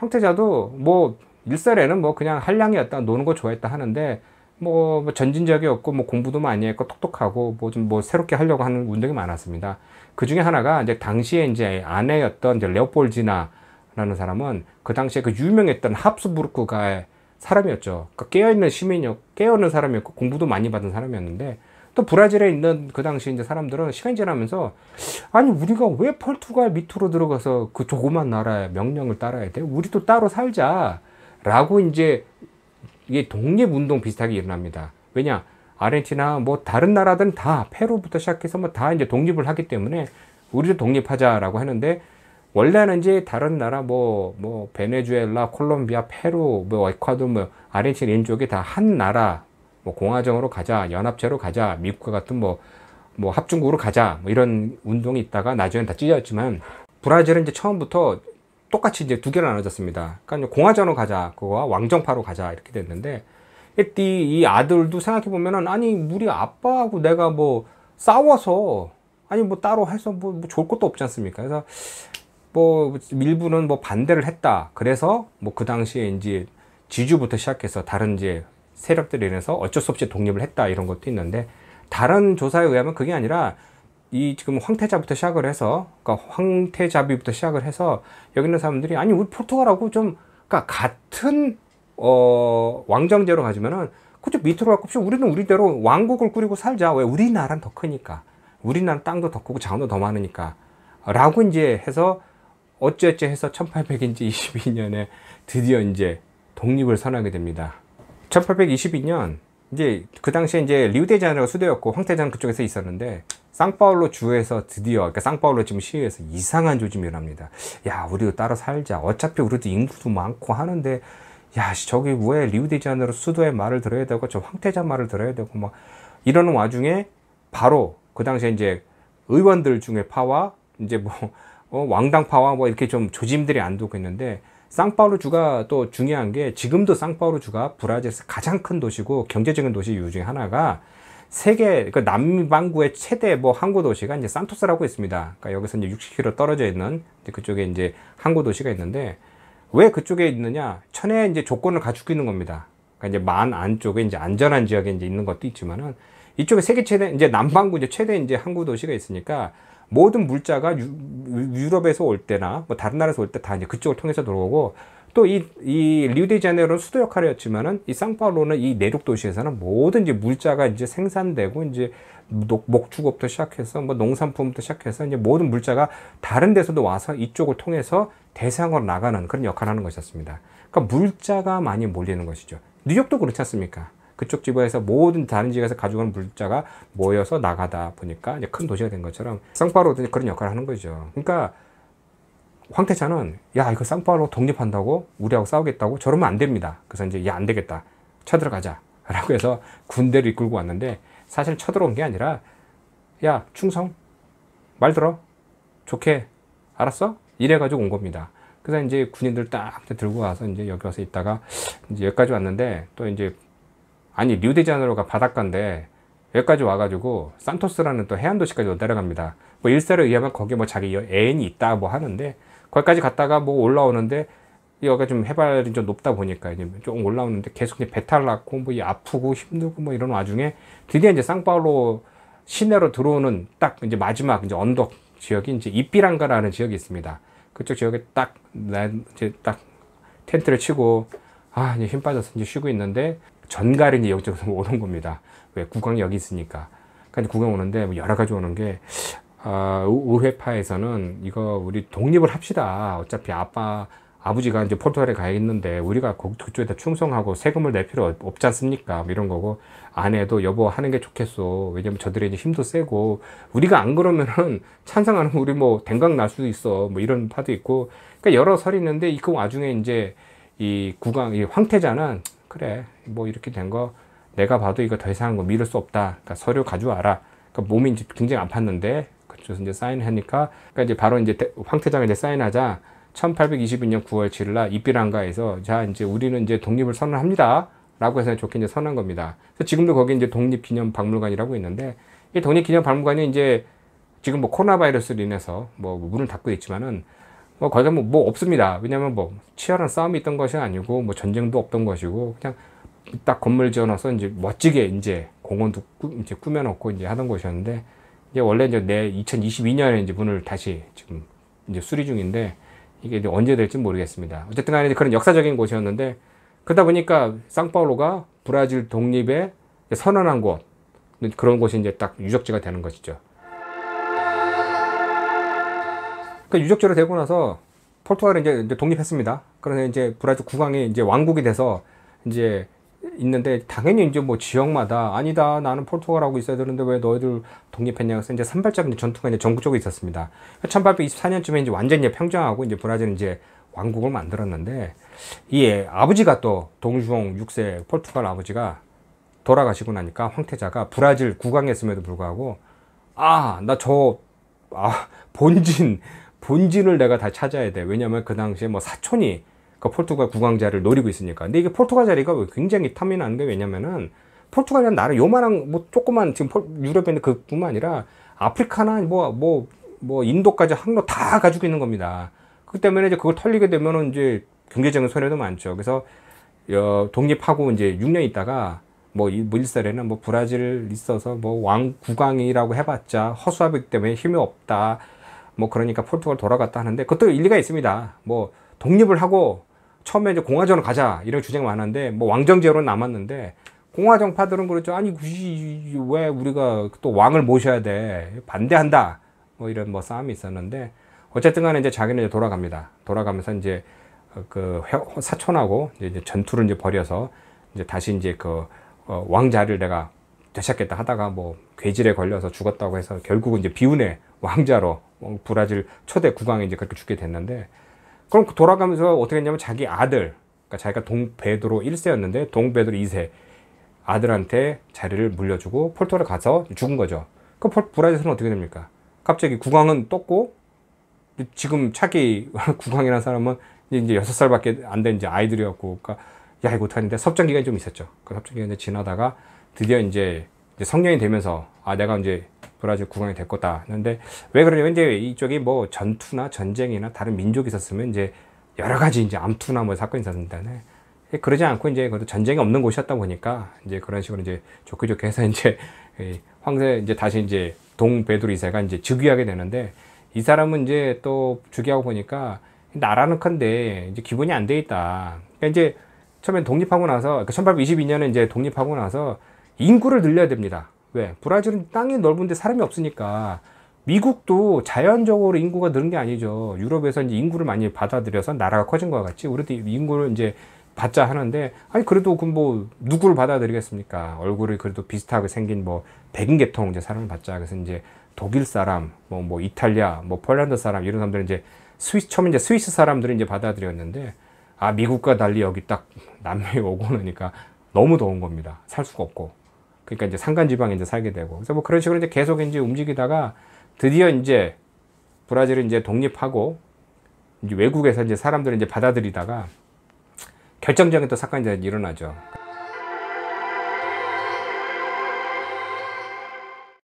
황태자도 뭐 일설에는 뭐 그냥 한량이었다, 노는 거 좋아했다 하는데 뭐 전진적이었고 뭐 공부도 많이 했고 똑똑하고 뭐 좀 뭐 새롭게 하려고 하는 운동이 많았습니다. 그 중에 하나가 이제 당시에 이제 아내였던 이제 레오폴지나라는 사람은 그 당시에 그 유명했던 합스부르크가의 사람이었죠. 그러니까 깨어있는 시민이었고 깨어있는 사람이었고 공부도 많이 받은 사람이었는데, 또 브라질에 있는 그 당시 이제 사람들은 시간이 지나면서 아니 우리가 왜 포르투갈 밑으로 들어가서 그 조그만 나라의 명령을 따라야 돼? 우리도 따로 살자라고 이제 이게 독립운동 비슷하게 일어납니다. 왜냐? 아르헨티나 뭐 다른 나라들은 다 페루부터 시작해서 뭐 다 이제 독립을 하기 때문에 우리도 독립하자라고 하는데, 원래는 이제 다른 나라 뭐 베네수엘라, 콜롬비아, 페루, 뭐 에콰도르, 뭐 아르헨티나 이런 쪽이 다 한 나라 뭐 공화정으로 가자, 연합체로 가자, 미국과 같은 뭐 합중국으로 가자, 뭐 이런 운동이 있다가 나중엔 다 찢어졌지만, 브라질은 이제 처음부터 똑같이 이제 두 개로 나눠졌습니다. 그러니까 공화정으로 가자, 그거와 왕정파로 가자 이렇게 됐는데, 이 아들도 생각해 보면은 아니 우리 아빠하고 내가 뭐 싸워서 아니 뭐 따로 해서 뭐 좋을 것도 없지 않습니까? 그래서 뭐 일부는 뭐 반대를 했다. 그래서 뭐 그 당시에 이제 지주부터 시작해서 다른 이제 세력들에 인해서 어쩔 수 없이 독립을 했다, 이런 것도 있는데, 다른 조사에 의하면 그게 아니라 이 지금 황태자부터 시작을 해서, 그러니까 황태자비부터 시작을 해서 여기 있는 사람들이 아니 우리 포르투갈하고 좀 그러니까 같은 왕정제로 가지면은 그쪽 밑으로 갈 것 없이 우리는 우리대로 왕국을 꾸리고 살자. 왜? 우리나라는 더 크니까, 우리나라 땅도 더 크고 자원도 더 많으니까 라고 이제 해서 어찌어찌 해서 1822년에 드디어 이제 독립을 선언하게 됩니다. 1822년 이제 그 당시에 이제 리우데자네이루가 수도였고 황태자는 그쪽에서 있었는데, 상파울루 주에서 드디어, 그러니까 상파울루 지금 시위에서 이상한 조짐이 일어납니다. 야, 우리도 따로 살자. 어차피 우리도 인구도 많고 하는데, 야, 저기 왜 리우데자네이루 수도의 말을 들어야 되고 저 황태자 말을 들어야 되고 막 이러는 와중에 바로 그 당시에 이제 의원들 중에 파와 이제 뭐 왕당파와 뭐 이렇게 좀 조짐들이 안 두고 있는데, 상파울루 주가 또 중요한 게, 지금도 상파울루 주가 브라질에서 가장 큰 도시고 경제적인 도시 이유 중에 하나가 세계 그 남반구의 최대 뭐 항구 도시가 이제 산토스라고 있습니다. 그러니까 여기서 이제 60km 떨어져 있는 이제 그쪽에 이제 항구 도시가 있는데, 왜 그쪽에 있느냐? 천혜의 이제 조건을 갖추고 있는 겁니다. 그러니까 이제 만 안쪽에 이제 안전한 지역에 이제 있는 것도 있지만은, 이쪽에 세계 최대 이제 남반구 이제 최대 이제 항구 도시가 있으니까 모든 물자가 유럽에서 올 때나 뭐 다른 나라에서 올 때 다 이제 그쪽을 통해서 들어오고, 또 이 리우데자네이루는 수도 역할을 했지만은 이 상파울루는 이 내륙 도시에서는 모든 이제 물자가 이제 생산되고, 이제 목축업부터 시작해서 뭐 농산품부터 시작해서 이제 모든 물자가 다른 데서도 와서 이쪽을 통해서 대서양으로 나가는 그런 역할을 하는 것이었습니다. 그러니까 물자가 많이 몰리는 것이죠. 뉴욕도 그렇지 않습니까? 그쪽 지구에서 모든 다른 지역에서 가져가는 물자가 모여서 나가다 보니까 이제 큰 도시가 된 것처럼 상파울루도 그런 역할을 하는 거죠. 그러니까 황태자는 야, 이거 상파울루 독립한다고 우리하고 싸우겠다고? 저러면 안 됩니다. 그래서 이제 야, 안 되겠다, 쳐들어가자 라고 해서 군대를 이끌고 왔는데, 사실 쳐들어온 게 아니라 야, 충성, 말 들어, 좋게 알았어? 이래가지고 온 겁니다. 그래서 이제 군인들 딱 들고 와서 이제 여기 와서 있다가 이제 여기까지 왔는데, 또 이제 아니 리우데자네이루가 바닷가인데 여기까지 와가지고 산토스라는 또 해안 도시까지 내려갑니다. 뭐 일설에 의하면 거기에 뭐 자기 애인이 있다 뭐 하는데, 거기까지 갔다가 뭐 올라오는데 여기가 좀 해발이 좀 높다 보니까 이제 좀 올라오는데 계속 이제 배탈 났고 뭐 아프고 힘들고 뭐 이런 와중에 드디어 이제 상파울루 시내로 들어오는 딱 이제 마지막 이제 언덕 지역이 이제 이삐랑가라는 지역이 있습니다. 그쪽 지역에 이제 딱 텐트를 치고 이제 힘 빠져서 이제 쉬고 있는데, 전갈이 이제 여기저기서 오는 겁니다. 왜? 국왕이 여기 있으니까. 그러니까 국왕 오는데 뭐 여러 가지 오는 게, 의회파에서는 이거 우리 독립을 합시다. 어차피 아버지가 이제 포르투갈에 가야겠는데 우리가 그쪽에다 충성하고 세금을 낼 필요 없지 않습니까? 뭐 이런 거고, 아내도 여보 하는 게 좋겠어. 왜냐면 저들이 이제 힘도 세고 우리가 안 그러면은 찬성하는 우리 뭐 댕강 날 수도 있어. 뭐 이런 파도 있고, 그러니까 여러 설이 있는데, 그 와중에 이제 이 황태자는 그래 뭐 이렇게 된 거 내가 봐도 이거 더 이상 뭐 미룰 수 없다. 그러니까 서류 가져와라. 그러니까 몸이 이제 굉장히 아팠는데 그쪽에서 이제 사인하니까, 그러니까 이제 바로 이제 황태자가 이제 사인하자 1822년 9월 7일 날 이삐랑가에서 자 이제 우리는 이제 독립을 선언합니다 라고 해서 좋게 이제 선언한 겁니다. 그래서 지금도 거기 이제 독립기념박물관이라고 있는데, 이 독립기념박물관이 이제 지금 뭐 코로나 바이러스로 인해서 뭐 문을 닫고 있지만은 거기서 뭐 없습니다. 왜냐면 뭐 치열한 싸움이 있던 것이 아니고 뭐 전쟁도 없던 것이고 그냥 딱 건물 지어놔서 이제 멋지게 이제 공원도 이제 꾸며놓고 이제 하던 곳이었는데 이제 원래 이제 내 2022년에 이제 문을 다시 지금 이제 수리 중인데 이게 이제 언제 될지 모르겠습니다. 어쨌든 간에 그런 역사적인 곳이었는데 그러다 보니까 상파울루가 브라질 독립에 선언한 곳 그런 곳이 이제 딱 유적지가 되는 것이죠. 그 유적지로 되고 나서 포르투갈이 이제 독립했습니다. 그래서 이제 브라질 국왕이 이제 왕국이 돼서 이제 있는데 당연히 이제 뭐 지역마다 아니다 나는 포르투갈하고 있어야 되는데 왜 너희들 독립했냐 해서 이제 산발적 전투가 이제 전국적으로 있었습니다. 1824년쯤에 이제 완전히 평정하고 이제 브라질 이제 왕국을 만들었는데 이 아버지가 또 동주홍 6세 포르투갈 아버지가 돌아가시고 나니까 황태자가 브라질 국왕이었음에도 불구하고 본진을 내가 다 찾아야 돼. 왜냐면 그 당시에 뭐 사촌이 그 포르투갈 국왕자를 노리고 있으니까. 근데 이게 포르투갈 자리가 굉장히 탐이 나는 게 왜냐면은 포르투갈이라는 나라 요만한 뭐 조그만 지금 유럽에 있는 그뿐만 아니라 아프리카나 뭐 인도까지 항로 다 가지고 있는 겁니다. 그렇기 때문에 이제 그걸 털리게 되면은 이제 경제적인 손해도 많죠. 그래서 독립하고 이제 6년 있다가 뭐 일설에는 뭐 브라질 있어서 뭐 국왕이라고 해봤자 허수아비기 때문에 힘이 없다. 뭐 그러니까 포르투갈 돌아갔다 하는데 그것도 일리가 있습니다. 뭐 독립을 하고 처음에 이제 공화정으로 가자 이런 주장이 많았는데 뭐 왕정제로 남았는데 공화정파들은 그렇죠. 아니 굳이 왜 우리가 또 왕을 모셔야 돼 반대한다 뭐 이런 뭐 싸움이 있었는데 어쨌든 간에 이제 자기는 이제 돌아갑니다. 돌아가면서 이제 그 사촌하고 이제 전투를 이제 벌여서 이제 다시 이제 그 왕자를 내가 되찾겠다 하다가 뭐 괴질에 걸려서 죽었다고 해서 결국은 이제 비운의 왕자로 브라질 초대 국왕이 이제 그렇게 죽게 됐는데 그럼 돌아가면서 어떻게 했냐면 자기 아들 그러니까 자기가 동베드로 1세였는데 동베드로 2세 아들한테 자리를 물려주고 포르투갈에 가서 죽은 거죠. 그럼 브라질은 어떻게 됩니까? 갑자기 국왕은 떴고 지금 차기 국왕이라는 사람은 이제 6살밖에 안 된 이제 아이들이었고 그러니까 야 이거 어떡하는데 섭정 기간이 좀 있었죠. 그 섭정 기간이 지나다가 드디어 이제 성년이 되면서 내가 이제 브라질 국왕이 될 거다 했는데 왜 그러냐면 이제 이쪽이 뭐 전투나 전쟁이나 다른 민족이 있었으면 이제 여러 가지 이제 암투나 뭐 사건이 있었는데 그러지 않고 이제 그래도 전쟁이 없는 곳이었다 보니까 이제 그런 식으로 이제 좋게 해서 이제 황제 이제 다시 이제 동베드로 2세가 이제 즉위하게 되는데 이 사람은 이제 또 즉위하고 보니까 나라는 큰데 이제 기본이 안 돼 있다. 그러니까 이제 처음에 독립하고 나서 1822년에 이제 독립하고 나서 인구를 늘려야 됩니다. 왜? 브라질은 땅이 넓은데 사람이 없으니까 미국도 자연적으로 인구가 늘은 게 아니죠. 유럽에서 이제 인구를 많이 받아들여서 나라가 커진 것과 같이 우리도 인구를 이제 받자 하는데 아니 그래도 그 뭐 누구를 받아들이겠습니까? 얼굴이 그래도 비슷하게 생긴 뭐 백인 계통 이제 사람을 받자. 그래서 이제 독일 사람, 뭐 이탈리아, 뭐 폴란드 사람 이런 사람들은 이제 처음에 이제 스위스 사람들을 이제 받아들였는데 미국과 달리 여기 딱 남미에 오고 나니까 너무 더운 겁니다. 살 수가 없고. 그러니까 이제 산간 지방에 이제 살게 되고. 그래서 뭐 그런 식으로 이제 계속 이제 움직이다가 드디어 이제 브라질을 이제 독립하고 이제 외국에서 이제 사람들을 이제 받아들이다가 결정적인 또 사건이 이제 일어나죠.